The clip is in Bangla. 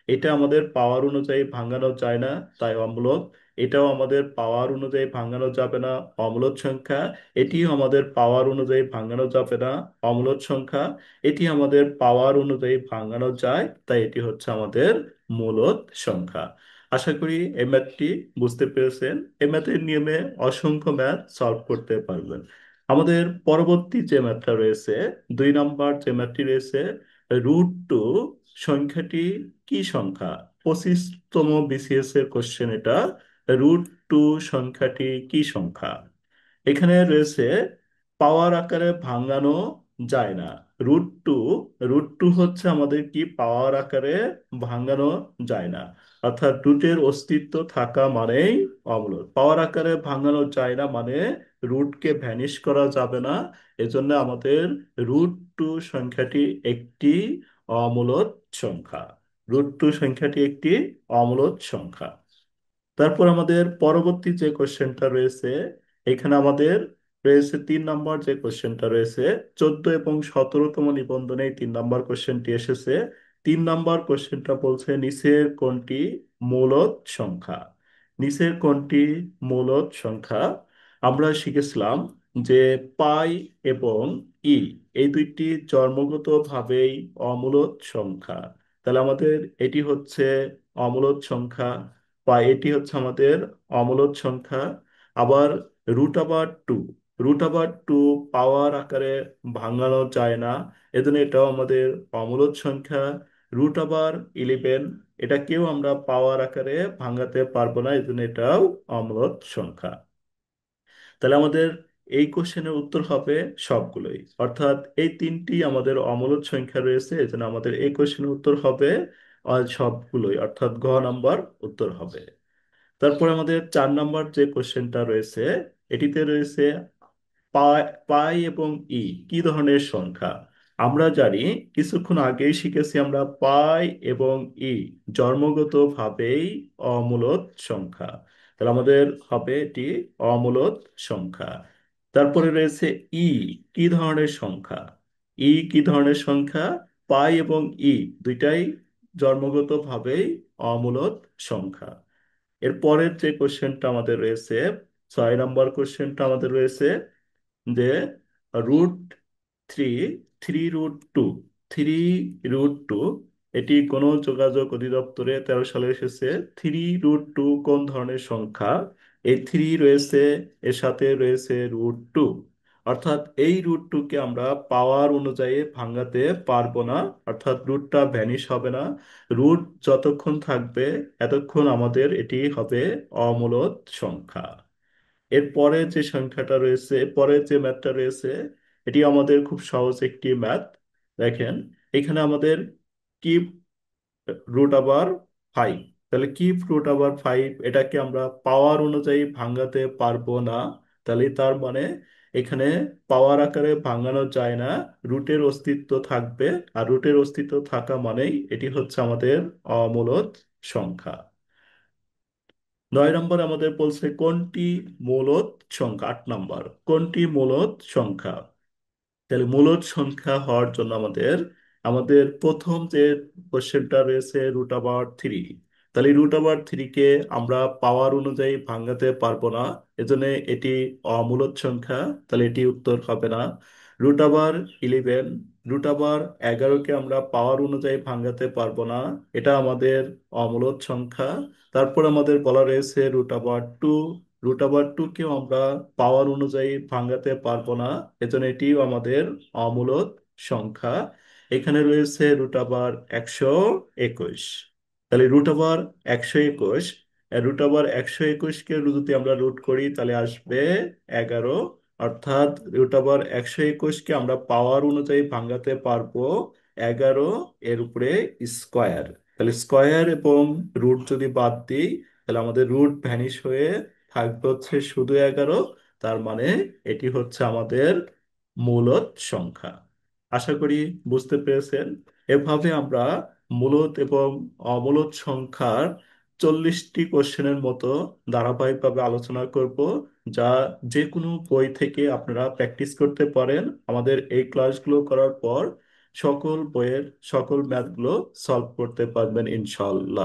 এটা আমাদের পাওয়ার অনুযায়ী ভাঙানো যায় না, তাই অম্লত। এটাও আমাদের পাওয়ার অনুযায়ী ভাঙানো যাবে না, অম্লত সংখ্যা। এটিও আমাদের পাওয়ার অনুযায়ী ভাঙানো যাবে না, অম্লত সংখ্যা। এটি আমাদের পাওয়ার অনুযায়ী ভাঙানো যায়, তাই এটি হচ্ছে আমাদের মূলদ সংখ্যা। আশা করি এই ম্যাথটি বুঝতে পেরেছেন। এই ম্যাথের নিয়মে অসংখ্য ম্যাথ সলভ করতে পারবেন। আমাদের পরবর্তী যে ম্যাথটা রয়েছে, 2 নম্বর যে ম্যাথটি রয়েছে, √2 সংখ্যাটি কি সংখ্যা? 25তম বিসিএস এর কোশ্চেন এটা। √2 সংখ্যাটি কি সংখ্যা? এখানে রয়েছে পাওয়ার আকারে ভাঙানো যায় না। √2, √2 হচ্ছে আমাদের কি পাওয়ার আকারে ভাঙানো যায় না, অর্থাৎ রুটের অস্তিত্ব থাকা মানেই অমূলদ। পাওয়ার আকারে ভাঙানো যায় না মানে রুটকে ভ্যানিশ করা যাবে না। এজন্য আমাদের √2 সংখ্যাটি একটি অমূলদ সংখ্যা। √2 সংখ্যাটি একটি অমূলদ সংখ্যা। তারপর আমাদের পরবর্তী যে কোশ্চেনটা রয়েছে, এখানে আমাদের রয়েছে 3 নম্বর যে কোশ্চেনটা রয়েছে, 14 এবং 17তম নিবন্ধনে এই 3 নম্বর কোশ্চেনটি এসেছে। 3 নম্বর কোশ্চেনটা বলছে নিচের কোনটি মূলদ সংখ্যা? নিচের কোনটি মূলদ সংখ্যা? আমরা শিখেছিলাম যে পাই এবং ই, এই দুইটি জন্মগতভাবেই অমূলদ সংখ্যা। তাহলে আমাদের এটি হচ্ছে অমূলদ সংখ্যা, বা এটি হচ্ছে আমাদের অমূলদ সংখ্যা। আবার √2, √2 পাওয়ার আকারে ভাঙানো যায় না, এজন্য এটাও আমাদের অমূলদ সংখ্যা। √11, এটাকেও আমরা পাওয়ার আকারে ভাঙাতে পারবো না, এজন্য এটাও অমূলদ সংখ্যা। তাহলে আমাদের এই কোশ্চেনের উত্তর হবে সবগুলোই, অর্থাৎ এই তিনটি আমাদের অমূলদ সংখ্যা রয়েছে, এজন্য আমাদের এই কোশ্চেনের উত্তর হবে সবগুলোই, অর্থাৎ ঘ নাম্বার উত্তর হবে। তারপর আমাদের 4 নম্বর যে কোশ্চেনটা রয়েছে, এটিতে রয়েছে পাই পাই এবং ই কি ধরনের সংখ্যা? আমরা জানি, কিছুক্ষণ আগেই শিখেছি আমরা পাই এবং ই জন্মগতভাবেই অমূলদ সংখ্যা। তাহলে আমাদের হবে এটি অমূলদ সংখ্যা। তারপরে রয়েছে ই কি ধরনের সংখ্যা? ই কি ধরনের সংখ্যা? পাই এবং ই দুইটাই জন্মগতভাবেই অমূলদ সংখ্যা। এর পরের যে কোশ্চেনটা আমাদের রয়েছে, 6 নম্বর কোশ্চেনটা আমাদের রয়েছে যে √3, 3√2, 3√2, এটি গণযোগাযোগ অধিদপ্তরে 13 সালে এসেছে। 3√2 কোন ধরনের সংখ্যা? এই 3 রয়েছে, এর সাথে রয়েছে √2, অর্থাৎ এই √2 কে আমরা পাওয়ার অনুযায়ী ভাঙাতে পারবো না, অর্থাৎ রুটটা ভ্যানিশ হবে না। রুট যতক্ষণ থাকবে এতক্ষণ আমাদের এটি হবে অমূলদ সংখ্যা। এর পরে যে সংখ্যাটা রয়েছে, পরে যে ম্যাথটা রয়েছে, এটি আমাদের খুব সহজ একটি ম্যাথ। দেখেন, এখানে আমাদের কিপ √5, তাহলে কিপ √5 এটাকে আমরা পাওয়ার অনুযায়ী ভাঙাতে পারবো না। তাহলে তার মানে এখানে পাওয়ার আকারে ভাঙানো যায় না, রুটের অস্তিত্ব থাকবে। আর রুটের অস্তিত্ব থাকা মানেই এটি হচ্ছে আমাদের অমূলদ সংখ্যা। 9 নম্বর আমাদের বলছে কোনটি মূলদ সংখ্যা। 8 নম্বর, কোনটি মূলদ সংখ্যা? তাহলে মূলদ সংখ্যা হওয়ার জন্য আমাদের আমাদের প্রথম যে কোশ্চেনটা রয়েছে √3, তাহলে √3 কে আমরা পাওয়ার অনুযায়ী ভাঙাতে পারবো না, এজন্য এটি অমূলদ সংখ্যা, তাহলে এটি উত্তর হবে না। √11, √11 কে আমরা পাওয়ার অনুযায়ী ভাঙাতে পারবো না, এটা আমাদের অমূলদ সংখ্যা। তারপর আমাদের বলা রয়েছে √2, √2 কেও আমরা পাওয়ার অনুযায়ী ভাঙাতে পারবো না, এজন্য এটিও আমাদের অমূলদ সংখ্যা। এখানে রয়েছে √121, তাহলে √121, √121 কে যদি আমরা রুট করি তাহলে আসবে 11, অর্থাৎ √121 কে আমরা পাওয়ার অনুযায়ী ভাঙাতে পারবো 11 এর উপরে স্কোয়ার। তাহলে স্কোয়ার এবং রুট যদি বাদ দিই, তাহলে আমাদের রুট ভ্যানিশ হয়ে থাকবে হচ্ছে শুধু 11। তার মানে এটি হচ্ছে আমাদের মূলদ সংখ্যা। আশা করি বুঝতে পেরেছেন। এভাবে আমরা মূলদ এবং অমূলদ সংখ্যার 40টি কোশ্চেনের মতো ধারাবাহিকভাবে আলোচনা করব, যা যে কোনো বই থেকে আপনারা প্র্যাকটিস করতে পারেন। আমাদের এই ক্লাসগুলো করার পর সকল বইয়ের সকল ম্যাথগুলো সলভ করতে পারবেন ইনশাল্লাহ।